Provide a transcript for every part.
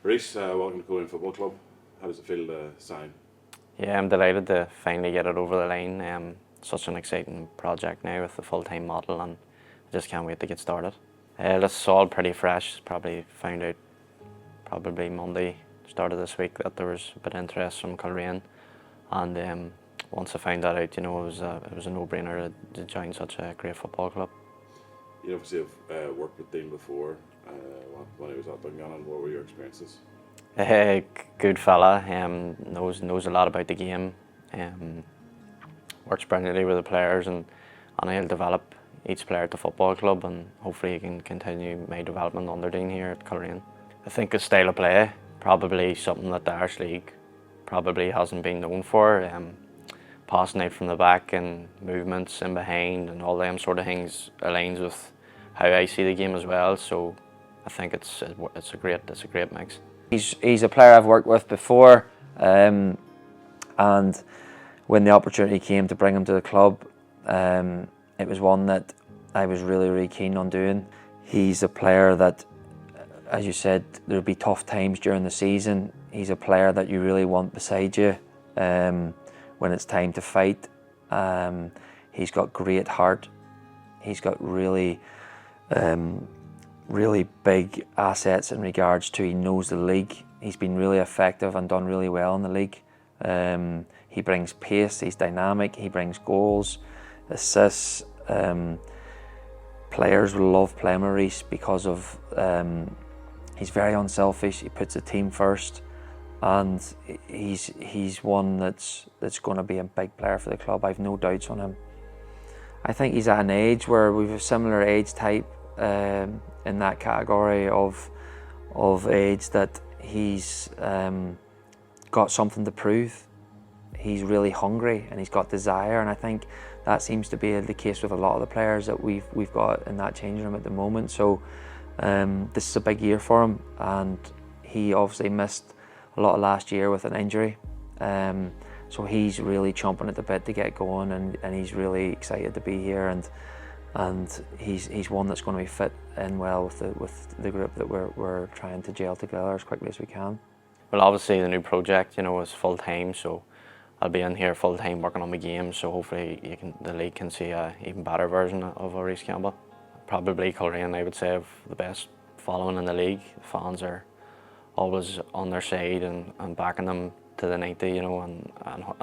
Rhyss, welcome to Coleraine Football Club. How does it feel to sign? Yeah, I'm delighted to finally get it over the line. Such an exciting project now with the full-time model, and I just can't wait to get started. It's all pretty fresh. Probably found out probably Monday, start of this week, that there was a bit of interest from Coleraine, and once I found that out, it was a no-brainer to join such a great football club. You obviously have worked with Dean before when he was at Dungannon. What were your experiences? Good fella, knows a lot about the game, works brilliantly with the players, and he'll develop each player at the football club, and hopefully he can continue my development under Dean here at Coleraine. I think his style of play, probably something that the Irish League probably hasn't been known for. Passing out from the back and movements in behind and all them sort of things aligns with how I see the game as well. So I think it's a great mix. He's a player I've worked with before, and when the opportunity came to bring him to the club, it was one that I was really keen on doing. He's a player that, as you said, there'll be tough times during the season. He's a player that you really want beside you when it's time to fight. He's got great heart. He's got really big assets in regards to he knows the league. He's been really effective and done really well in the league. He brings pace, he's dynamic, he brings goals, assists. Players will love playing with Rhyss because of he's very unselfish, he puts the team first, and he's one that's going to be a big player for the club. I've no doubts on him. I think he's at an age where we've a similar age type in that category of age, that he's got something to prove. He's really hungry and he's got desire, and I think that seems to be the case with a lot of the players that we've got in that changing room at the moment. So this is a big year for him, and he obviously missed a lot of last year with an injury. So he's really chomping at the bit to get going, and he's really excited to be here, and he's one that's going to be fit in well with the group that we're trying to gel together as quickly as we can. Well, obviously the new project, is full time, so I'll be in here full time working on my game. So hopefully the league can see an even better version of Rhyss Campbell. Probably Coleraine, I would say, have the best following in the league. The fans are always on their side and backing them to the 90, and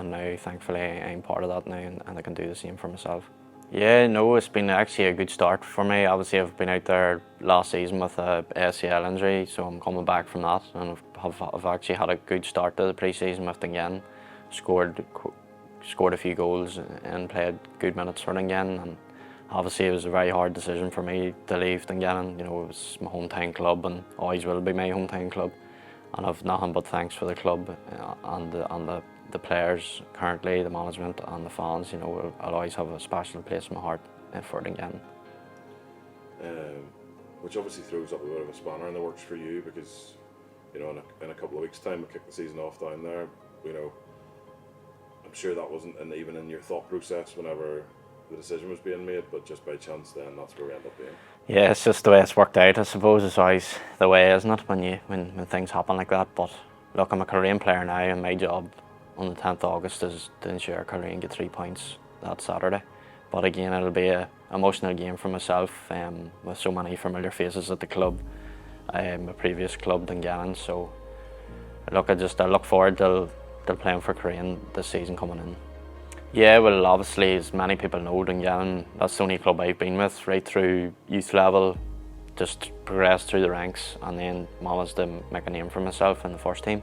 now thankfully I'm part of that now, and I can do the same for myself. Yeah, no, it's been actually a good start for me. Obviously I've been out there last season with a ACL injury, so I'm coming back from that, and I've actually had a good start to the pre-season with Dungannon. Scored a few goals and played good minutes for Dungannon, and obviously it was a very hard decision for me to leave Dungannon. It was my hometown club and always will be my hometown club, and I've nothing but thanks for the club and the players currently, the management and the fans. I'll always have a special place in my heart for Dungannon. Which obviously throws up a bit of a spanner in the works for you, because in a couple of weeks' time we kick the season off down there. I'm sure that wasn't even in your thought process whenever the decision was being made, but just by chance then that's where we end up being. Yeah, it's just the way it's worked out, I suppose. It's always the way, isn't it, when things happen like that. But look, I'm a Coleraine player now, and my job on the 10th of August is to ensure Coleraine get 3 points that Saturday. But again, it'll be an emotional game for myself, with so many familiar faces at the club, my previous club, Dungannon. So look, I look forward to playing for Coleraine this season coming in. Yeah, well, obviously, as many people know, Dungannon, that's the only club I've been with right through youth level, just progressed through the ranks, and then managed to make a name for myself in the first team.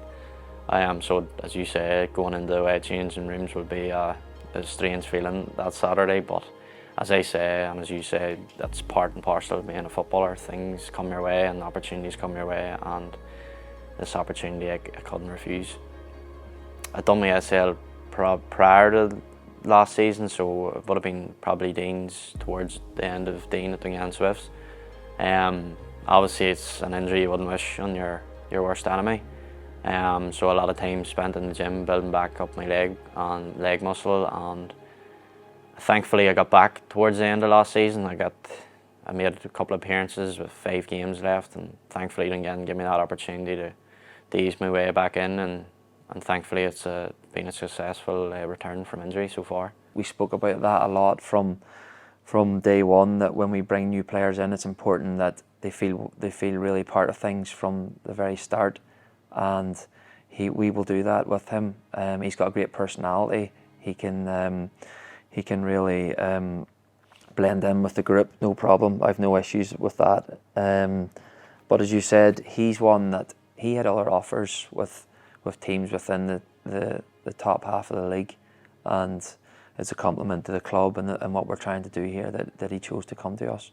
So, as you say, going into the changing rooms will be a strange feeling that Saturday, but as I say, and as you say, that's part and parcel of being a footballer. Things come your way and opportunities come your way, and this opportunity I couldn't refuse. I'd done my ACL prior to last season, so it would have been probably Dean's, towards the end of Dean at Dungannon Swifts. Obviously it's an injury you wouldn't wish on your worst enemy. So a lot of time spent in the gym building back up my leg muscle, and thankfully I got back towards the end of last season. I made a couple of appearances with 5 games left, and thankfully Dungannon gave me that opportunity ease my way back in, and thankfully it's been a successful return from injury so far. We spoke about that a lot from day one, that when we bring new players in, it's important that they feel really part of things from the very start, and we will do that with him. He's got a great personality. He can really blend in with the group, no problem. I've no issues with that. But as you said, he's one that he had other offers with teams within the top half of the league, and it's a compliment to the club and what we're trying to do here that he chose to come to us.